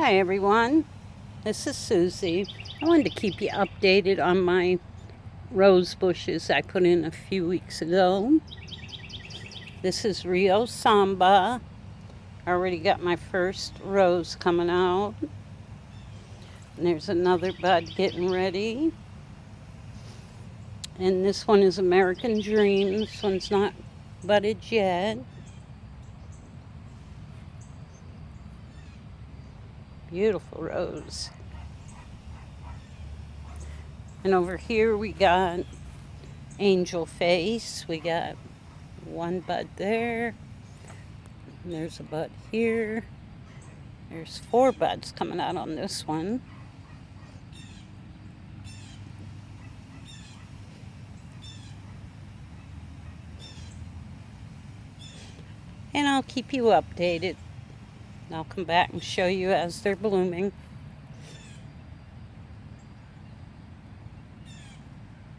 Hi everyone, this is Susie. I wanted to keep you updated on my rose bushes I put in a few weeks ago. This is Rio Samba. I already got my first rose coming out. And there's another bud getting ready. And this one is American Dream. This one's not budded yet. Beautiful rose. And over here we got Angel Face. We got one bud there. And there's a bud here. There's 4 buds coming out on this one. And I'll keep you updated. I'll come back and show you as they're blooming.